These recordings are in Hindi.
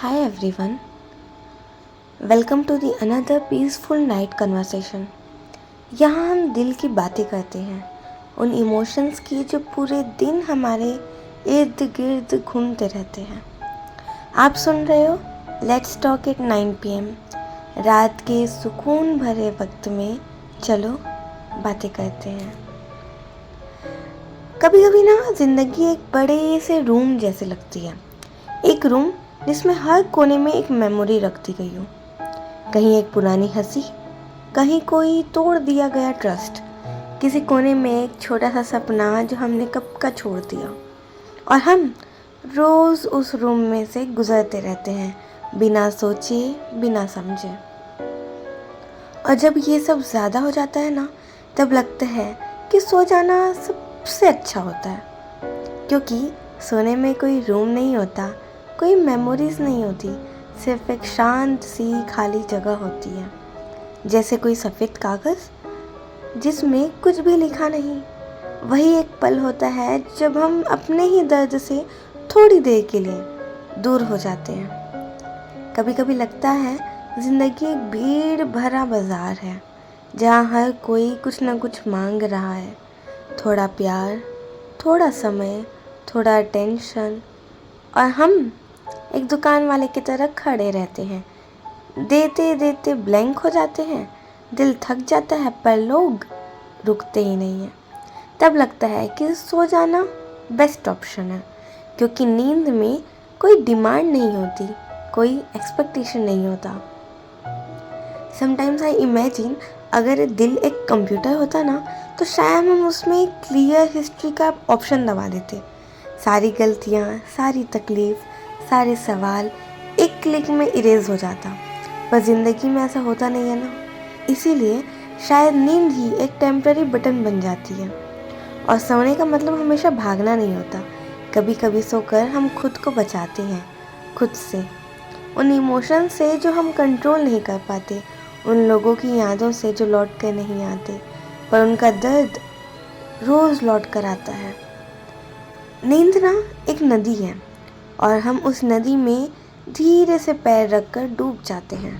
Hi everyone, welcome to the another peaceful night conversation. यहाँ हम दिल की बातें करते हैं, उन इमोशंस की जो पूरे दिन हमारे इर्द गिर्द घूमते रहते हैं. आप सुन रहे हो लेट्स टॉक एट 9 PM. रात के सुकून भरे वक्त में चलो बातें करते हैं. कभी कभी ना ज़िंदगी एक बड़े से रूम जैसे लगती है. एक रूम जिसमें हर कोने में एक मेमोरी रख दी गई हो. कहीं एक पुरानी हंसी, कहीं कोई तोड़ दिया गया ट्रस्ट, किसी कोने में एक छोटा सा सपना जो हमने कब का छोड़ दिया. और हम रोज़ उस रूम में से गुजरते रहते हैं, बिना सोचे बिना समझे. और जब ये सब ज़्यादा हो जाता है ना, तब लगता है कि सो जाना सबसे अच्छा होता है. क्योंकि सोने में कोई रूम नहीं होता, कोई मेमोरीज नहीं होती, सिर्फ एक शांत सी खाली जगह होती है, जैसे कोई सफ़ेद कागज़ जिसमें कुछ भी लिखा नहीं. वही एक पल होता है जब हम अपने ही दर्द से थोड़ी देर के लिए दूर हो जाते हैं. कभी कभी लगता है ज़िंदगी एक भीड़ भरा बाज़ार है, जहाँ हर कोई कुछ ना कुछ मांग रहा है. थोड़ा प्यार, थोड़ा समय, थोड़ा अटेंशन, और हम एक दुकान वाले की तरह खड़े रहते हैं. देते देते ब्लैंक हो जाते हैं, दिल थक जाता है, पर लोग रुकते ही नहीं हैं. तब लगता है कि सो जाना बेस्ट ऑप्शन है, क्योंकि नींद में कोई डिमांड नहीं होती, कोई एक्सपेक्टेशन नहीं होता. समटाइम्स आई इमेजिन अगर दिल एक कंप्यूटर होता ना, तो शायद हम उसमें क्लियर हिस्ट्री का ऑप्शन दबा देते. सारी गलतियाँ, सारी तकलीफ़, सारे सवाल एक क्लिक में इरेज हो जाता. पर ज़िंदगी में ऐसा होता नहीं है ना. इसीलिए शायद नींद ही एक टेम्पररी बटन बन जाती है. और सोने का मतलब हमेशा भागना नहीं होता. कभी कभी सोकर हम खुद को बचाते हैं, खुद से, उन इमोशन से जो हम कंट्रोल नहीं कर पाते, उन लोगों की यादों से जो लौट कर नहीं आते, पर उनका दर्द रोज़ लौट कर आता है. नींद ना एक नदी है, और हम उस नदी में धीरे से पैर रखकर डूब जाते हैं.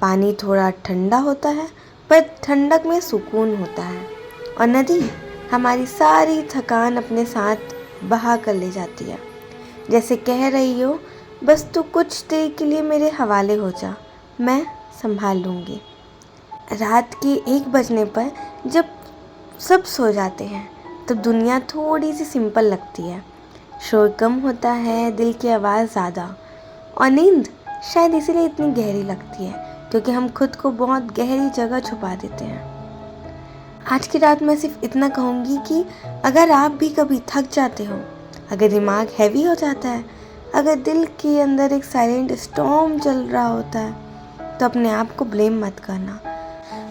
पानी थोड़ा ठंडा होता है, पर ठंडक में सुकून होता है. और नदी हमारी सारी थकान अपने साथ बहा कर ले जाती है, जैसे कह रही हो, बस तू कुछ देर के लिए मेरे हवाले हो जा, मैं संभाल लूँगी. रात के 1 बजने पर जब सब सो जाते हैं, तब दुनिया थोड़ी सी सिंपल लगती है. शोर कम होता है, दिल की आवाज़ ज़्यादा. और नींद शायद इसीलिए इतनी गहरी लगती है, क्योंकि हम खुद को बहुत गहरी जगह छुपा देते हैं. आज की रात मैं सिर्फ इतना कहूँगी कि अगर आप भी कभी थक जाते हो, अगर दिमाग हैवी हो जाता है, अगर दिल के अंदर एक साइलेंट स्टॉर्म चल रहा होता है, तो अपने आप को ब्लेम मत करना.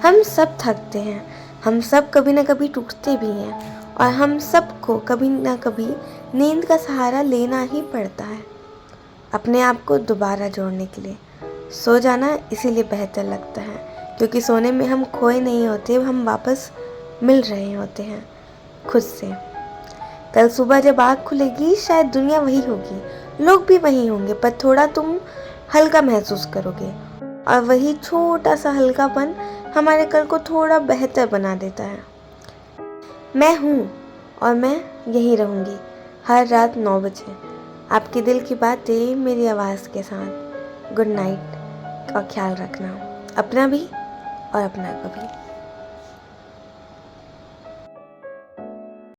हम सब थकते हैं, हम सब कभी ना कभी टूटते भी हैं, और हम सबको कभी ना कभी नींद का सहारा लेना ही पड़ता है अपने आप को दोबारा जोड़ने के लिए. सो जाना इसीलिए बेहतर लगता है, क्योंकि सोने में हम खोए नहीं होते, हम वापस मिल रहे होते हैं खुद से. कल सुबह जब आँख खुलेगी, शायद दुनिया वही होगी, लोग भी वही होंगे, पर थोड़ा तुम हल्का महसूस करोगे. और वही छोटा सा हल्कापन हमारे कल को थोड़ा बेहतर बना देता है. मैं हूँ, और मैं यहीं रहूँगी हर रात 9 बजे. आपके दिल की बातें मेरी आवाज़ के साथ. गुड नाइट, और ख्याल रखना अपना भी और अपना का भी.